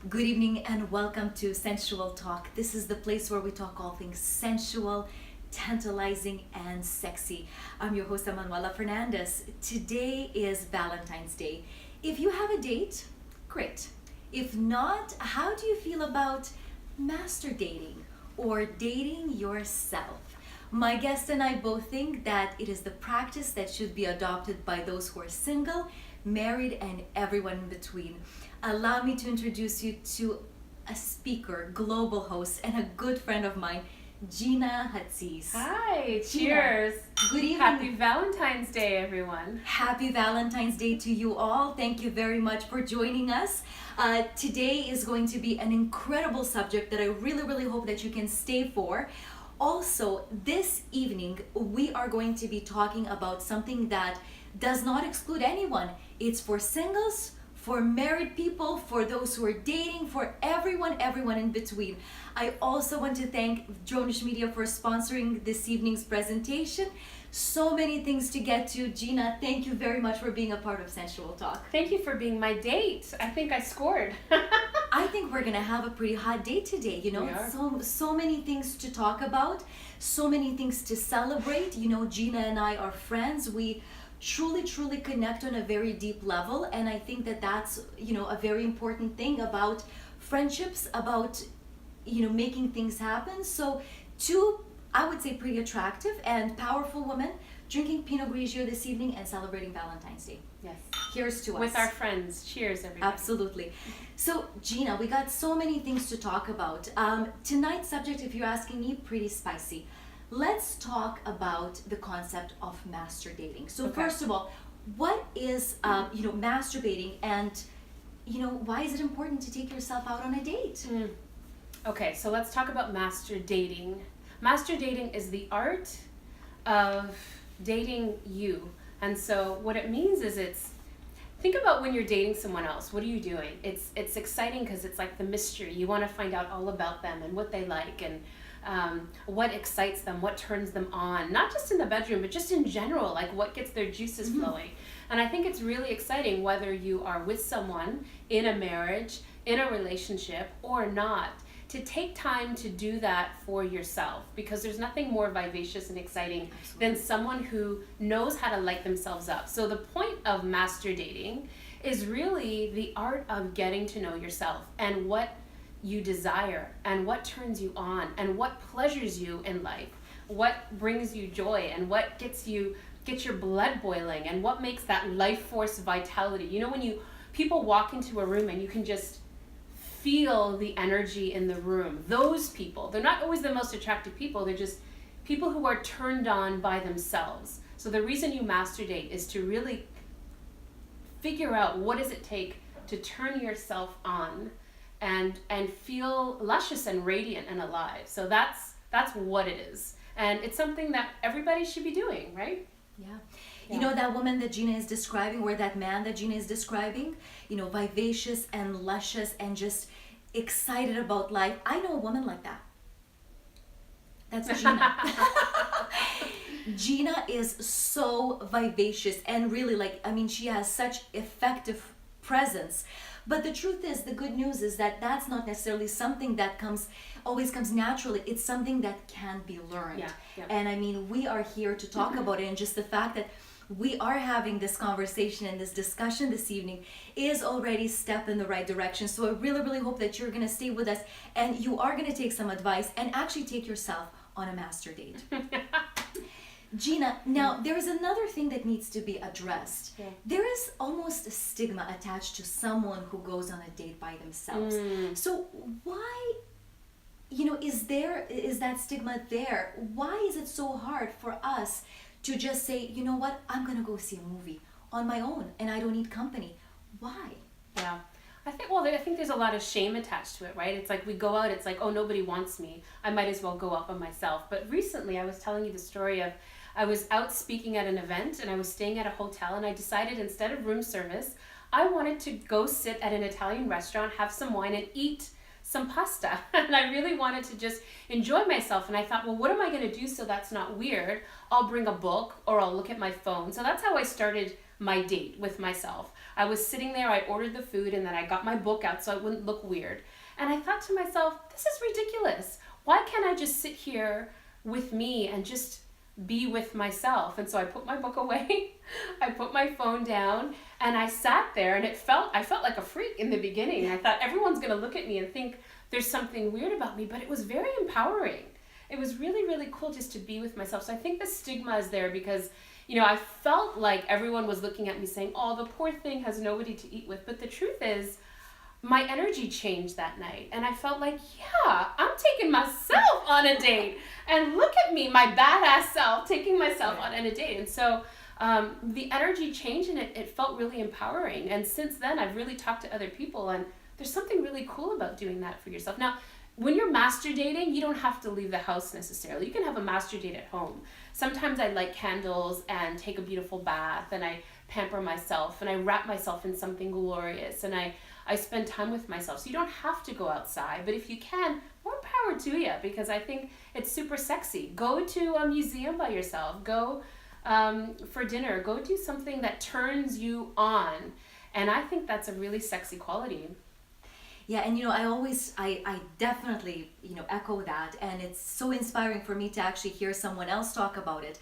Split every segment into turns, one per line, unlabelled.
Good evening and welcome to Sensual Talk. This is the place where we talk all things sensual, tantalizing, and sexy. I'm your host, Emanuela Fernandes. Today is Valentine's Day. If you have a date, great. If not, how do you feel about MasturDating or dating yourself? My guest and I both think that it is the practice that should be adopted by those who are single, married, and everyone in between. Allow me to introduce you to a speaker, global host, and a good friend of mine, Gina Hatzis.
Hi,
Gina,
cheers.
good evening.
Happy Valentine's Day, everyone.
Happy Valentine's Day to you all. Thank you very much for joining us. Today is going to be an incredible subject that I really hope that you can stay for. Also, this evening, we are going to be talking about something that does not exclude anyone. It's for singles, for married people, for those who are dating, for everyone in between. I also want to thank Dronish Media for sponsoring this evening's presentation. So many things to get to. Gina, thank you very much for being a part of Sensual Talk.
Thank you for being my date. I think I scored.
I think we're gonna have a pretty hot day today, you know.
We are.
So many things to talk about, so many things to celebrate. You know, Gina and I are friends. We truly connect on a very deep level, and I think that that's, you know, a very important thing about friendships, about, you know, making things happen. So two, I would say, pretty attractive and powerful women drinking Pinot Grigio this evening and celebrating Valentine's Day.
Yes.
Here's to us.
With our friends. Cheers, everybody.
Absolutely. So, Gina, we got so many things to talk about. Tonight's subject, if you're asking me, pretty spicy. Let's talk about the concept of MasturDating. So,
Okay.
first of all, what is, masturbating, and, you know, why is it important to take yourself out on a date?
Okay, so let's talk about MasturDating. MasturDating is the art of dating you. And so what it means is think about when you're dating someone else. What are you doing? It's exciting because it's like the mystery. You want to find out all about them and what they like and what excites them, what turns them on, not just in the bedroom, but just in general, like what gets their juices flowing. And I think it's really exciting whether you are with someone in a marriage, in a relationship, or not, to take time to do that for yourself, because there's nothing more vivacious and exciting than someone who knows how to light themselves up. So the point of MasturDating is really the art of getting to know yourself and what you desire and what turns you on and what pleasures you in life, what brings you joy and what gets your blood boiling and what makes that life force vitality. You know, when people walk into a room and you can just feel the energy in the room. Those people, they're not always the most attractive people, they're just people who are turned on by themselves. So the reason you MasturDate is to really figure out what does it take to turn yourself on and feel luscious and radiant and alive. So that's what it is. And it's something that everybody should be doing, right?
Yeah. You know, that woman that Gina is describing, or that man that Gina is describing, you know, vivacious and luscious and just excited about life. I know a woman like that. That's Gina. Gina is so vivacious and really, she has such effective presence. But the truth is, the good news is that that's not necessarily something that always comes naturally. It's something that can be learned.
Yeah.
And we are here to talk about it, and just the fact that we are having this conversation and this discussion this evening is already a step in the right direction. So I really hope that you're going to stay with us and you are going to take some advice and actually take yourself on a master date. Gina, now there is another thing that needs to be addressed.
Yeah.
There is almost a stigma attached to someone who goes on a date by themselves. So why, is that stigma there? Why is it so hard for us to just say, you know what, I'm gonna go see a movie on my own and I don't need company? Why?
Yeah. I think there's a lot of shame attached to it, right? It's like we go out, it's like, oh, nobody wants me. I might as well go out by myself. But recently I was telling you the story of I was out speaking at an event and I was staying at a hotel, and I decided instead of room service, I wanted to go sit at an Italian restaurant, have some wine and eat some pasta. And I really wanted to just enjoy myself. And I thought, well, what am I going to do so that's not weird? I'll bring a book or I'll look at my phone. So that's how I started my date with myself. I was sitting there, I ordered the food, and then I got my book out so I wouldn't look weird. And I thought to myself, this is ridiculous. Why can't I just sit here with me and just be with myself? And so I put my book away, I put my phone down, and I sat there, and I felt like a freak in the beginning. I thought everyone's gonna look at me and think there's something weird about me, but it was very empowering. It was really, really cool just to be with myself. So I think the stigma is there because, I felt like everyone was looking at me saying, oh, the poor thing has nobody to eat with. But the truth is, my energy changed that night. And I felt like, yeah, I'm taking myself on a date. And look at me, my badass self, taking myself on a date. And so the energy changed, and it felt really empowering. And since then, I've really talked to other people, and there's something really cool about doing that for yourself. Now, when you're MasturDating, you don't have to leave the house necessarily. You can have a master date at home. Sometimes I light candles and take a beautiful bath, and I pamper myself, and I wrap myself in something glorious, and I spend time with myself. So you don't have to go outside, but if you can, more power to you, because I think it's super sexy. Go to a museum by yourself. Go for dinner. Go do something that turns you on. And I think that's a really sexy quality.
Yeah, and I definitely, echo that, and it's so inspiring for me to actually hear someone else talk about it.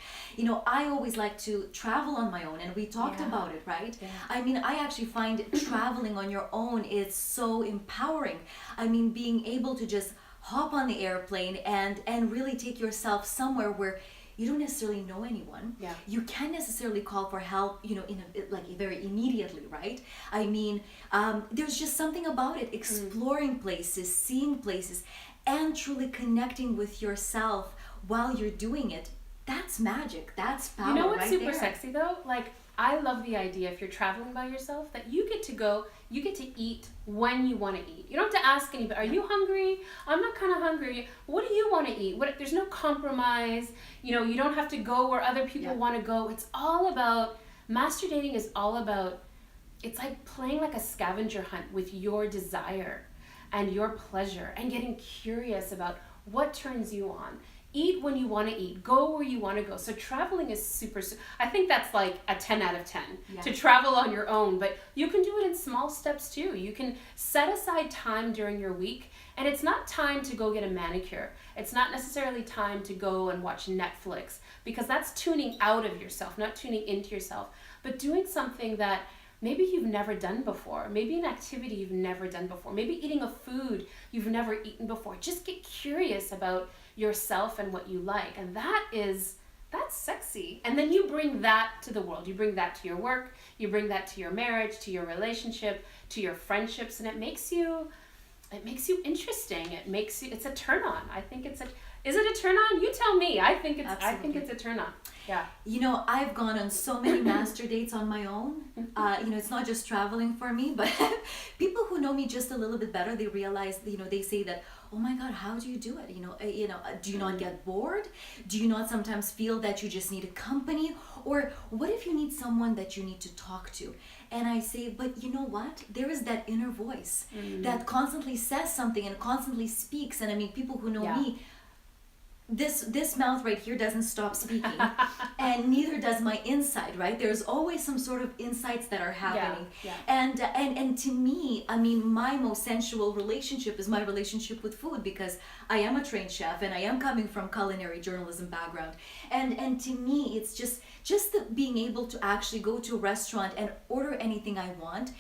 I always like to travel on my own, and we talked about it, right?
Yeah.
I actually find traveling on your own is so empowering. Being able to just hop on the airplane and really take yourself somewhere where you don't necessarily know anyone.
Yeah.
You can't necessarily call for help, very immediately, right? There's just something about it, exploring places, seeing places, and truly connecting with yourself while you're doing it. That's magic. That's power.
You know what's
right
super
there.
sexy though? I love the idea if you're traveling by yourself that you get to eat when you want to eat. You don't have to ask anybody, are you hungry? I'm not kind of hungry. What do you want to eat? There's no compromise. You don't have to go where other people want to go. It's all about, MasturDating is all about, it's like playing like a scavenger hunt with your desire and your pleasure and getting curious about what turns you on. Eat when you want to eat. Go where you want to go. So traveling is super, I think that's like a 10 out of 10 to travel on your own, but you can do it in small steps too. You can set aside time during your week, and it's not time to go get a manicure. It's not necessarily time to go and watch Netflix, because that's tuning out of yourself, not tuning into yourself, but doing something that maybe you've never done before, maybe an activity you've never done before, maybe eating a food you've never eaten before. Just get curious about yourself and what you like, and that's sexy. And then you bring that to the world. You bring that to your work, you bring that to your marriage, to your relationship, to your friendships, and it makes you interesting. It's a turn on. I think is it a turn on? You tell me. I think it's a turn on. Yeah.
I've gone on so many master dates on my own. It's not just traveling for me, but people who know me just a little bit better, they realize, they say that, oh my God, how do you do it? Do you not get bored? Do you not sometimes feel that you just need a company? Or what if you need someone that you need to talk to? And I say, but you know what? There is that inner voice that constantly says something and constantly speaks. And people who know me, this mouth right here doesn't stop speaking, and neither does my inside, right? There's always some sort of insights that are happening. And to me, my most sensual relationship is my relationship with food, because I am a trained chef and I am coming from culinary journalism background, and to me it's just the being able to actually go to a restaurant and order anything I want,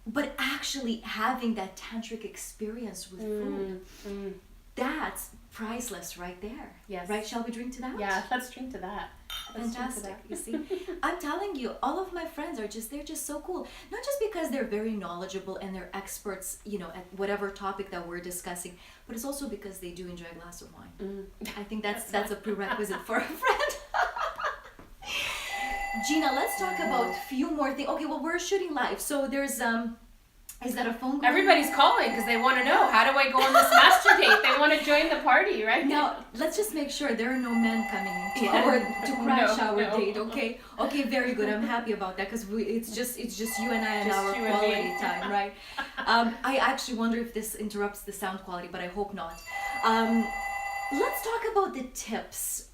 but actually having that tantric experience with food. That's priceless right there.
Yes.
Right? Shall we drink to that?
Yeah, let's drink to that.
Fantastic. You see, I'm telling you, all of my friends they're just so cool. Not just because they're very knowledgeable and they're experts, at whatever topic that we're discussing, but it's also because they do enjoy a glass of wine. I think that's a prerequisite for a friend. Gina, let's talk about a few more things. Okay, well, we're shooting live, so there's is that a phone call?
Everybody's calling because they want to know, how do I go on this master date? They want to join the party, right?
Now, let's just make sure there are no men coming to crash our date, okay? Okay, very good. I'm happy about that, because it's just you and I and our quality time, right? I actually wonder if this interrupts the sound quality, but I hope not. Let's talk about the tips,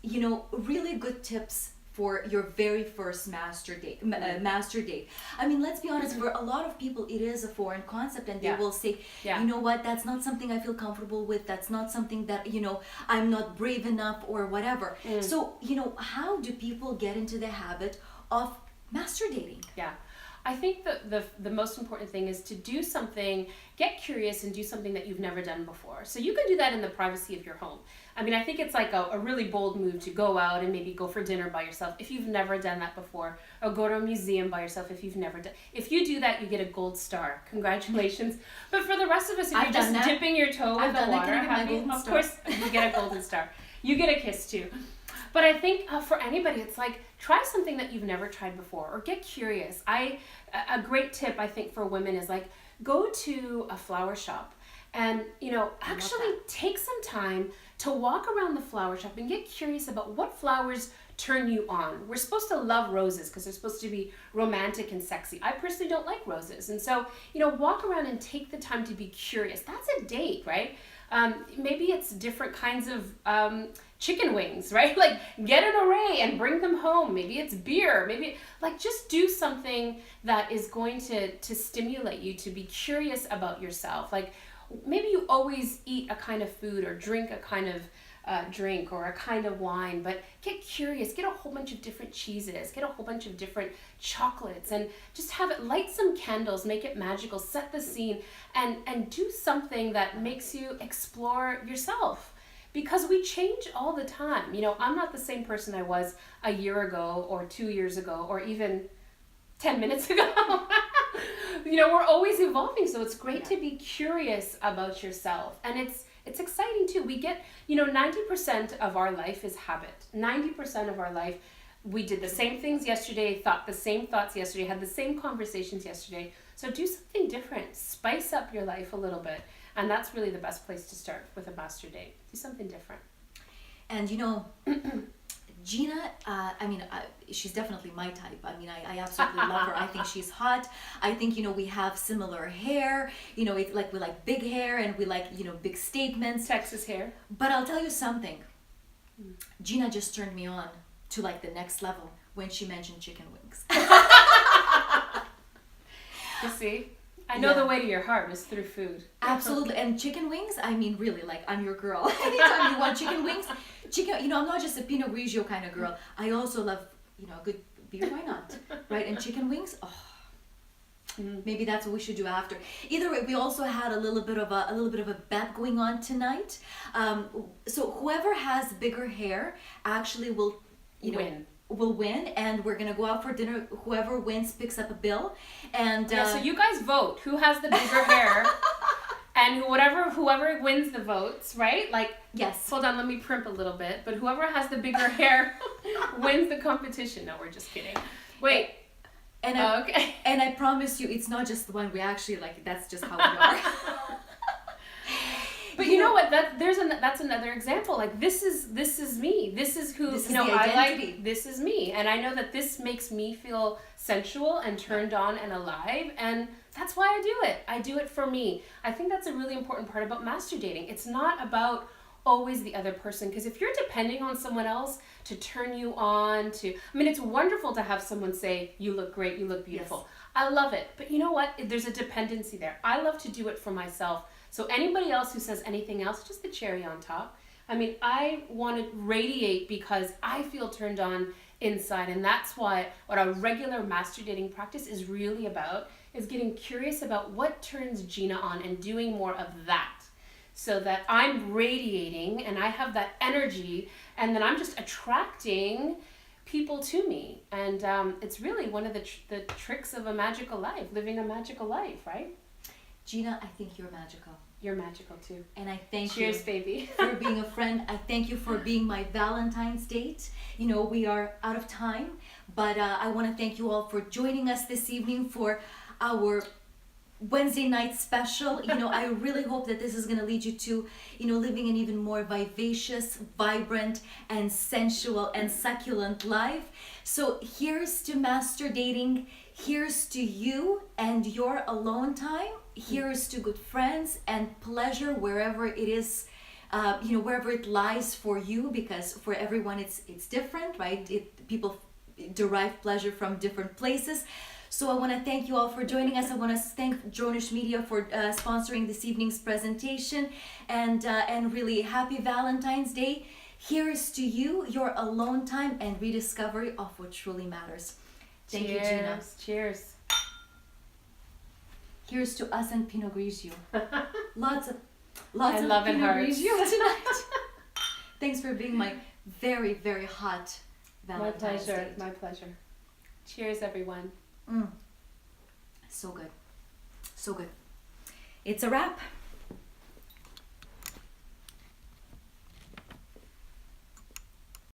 really good tips for your very first master date. I mean, let's be honest, for a lot of people, it is a foreign concept, and they will say, you know what, that's not something I feel comfortable with. That's not something that, I'm not brave enough or whatever. So, how do people get into the habit of MasturDating?
Yeah. I think the most important thing is to do something, get curious and do something that you've never done before. So you can do that in the privacy of your home. I mean, I think it's like a really bold move to go out and maybe go for dinner by yourself if you've never done that before, or go to a museum by yourself if you've never done. If you do that, you get a gold star. Congratulations. But for the rest of us, if you're just dipping your toe in the water, of course you get a golden star. You get a kiss too. But I think for anybody, it's like, try something that you've never tried before, or get curious. A great tip, I think, for women is like, go to a flower shop and, actually take some time to walk around the flower shop and get curious about what flowers turn you on. We're supposed to love roses because they're supposed to be romantic and sexy. I personally don't like roses. And so, walk around and take the time to be curious. That's a date, right? Maybe it's different kinds of chicken wings, right? Like, get an array and bring them home. Maybe it's beer. Maybe, like, just do something that is going to stimulate you to be curious about yourself. Like, maybe you always eat a kind of food or drink a kind of drink or a kind of wine, but get curious, get a whole bunch of different cheeses, get a whole bunch of different chocolates, and just have it, light some candles, make it magical, set the scene, and do something that makes you explore yourself. Because we change all the time. I'm not the same person I was a year ago or 2 years ago or even 10 minutes ago. We're always evolving, so it's great to be curious about yourself. And it's exciting too. We get, 90% of our life is habit. 90% of our life, we did the same things yesterday, thought the same thoughts yesterday, had the same conversations yesterday. So do something different. Spice up your life a little bit. And that's really the best place to start with a master date. Do something different.
And Gina, she's definitely my type. I absolutely love her. I think she's hot. I think, we have similar hair. It's like we like big hair and we like, big statements.
Texas hair.
But I'll tell you something. Gina just turned me on to like the next level when she mentioned chicken wings.
You see? I know the way to your heart is through food.
Absolutely. And chicken wings, really, like, I'm your girl. Anytime you want chicken wings, I'm not just a Pinot Grigio kind of girl. I also love, a good beer. Why not? Right? And chicken wings, maybe that's what we should do after. Either way, we also had a little bit of a bet going on tonight. So whoever has bigger hair actually will, will win, and we're gonna go out for dinner. Whoever wins picks up a bill, and
so you guys vote who has the bigger hair, and whoever wins the votes, right? Like,
yes.
Hold on, let me primp a little bit. But whoever has the bigger hair wins the competition. No, we're just kidding. Wait.
And I promise you, it's not just the one. We actually that's just how we are.
But you know what? That's another example. Like, this is me. This is who I like. This is me, and I know that this makes me feel sensual and turned on and alive, and that's why I do it. I do it for me. I think that's a really important part about MasturDating. It's not about always the other person, because if you're depending on someone else to turn you on it's wonderful to have someone say, you look great, you look beautiful. Yes. I love it. But you know what? There's a dependency there. I love to do it for myself. So anybody else who says anything else, just the cherry on top. I want to radiate because I feel turned on inside. And that's what a regular MasturDating practice is really about, is getting curious about what turns Gina on and doing more of that. So that I'm radiating and I have that energy, and then I'm just attracting people to me. And it's really one of the tricks of a magical life, living a magical life, right?
Gina, I think you're magical.
You're magical too.
And I thank
you.
Cheers,
baby.
For being a friend. I thank you for being my Valentine's date. We are out of time, but I want to thank you all for joining us this evening for our Wednesday night special. I really hope that this is going to lead you to, living an even more vivacious, vibrant, and sensual and succulent life. So here's to MasturDating. Here's to you and your alone time. Here's to good friends and pleasure wherever it is wherever it lies for you, because for everyone it's different, right? People derive pleasure from different places. So I want to thank you all for joining us. I want to thank Dronish Media for sponsoring this evening's presentation, and really happy Valentine's Day. Here's to you, your alone time and rediscovery of what truly matters. Thank you, Gina.
Cheers.
Here's to us and Pinot Grigio. Lots of
love and
Pinot
hearts.
Grigio tonight. Thanks for being my very, very hot Valentine's Day.
My pleasure. Cheers, everyone.
So good. So good. It's a wrap.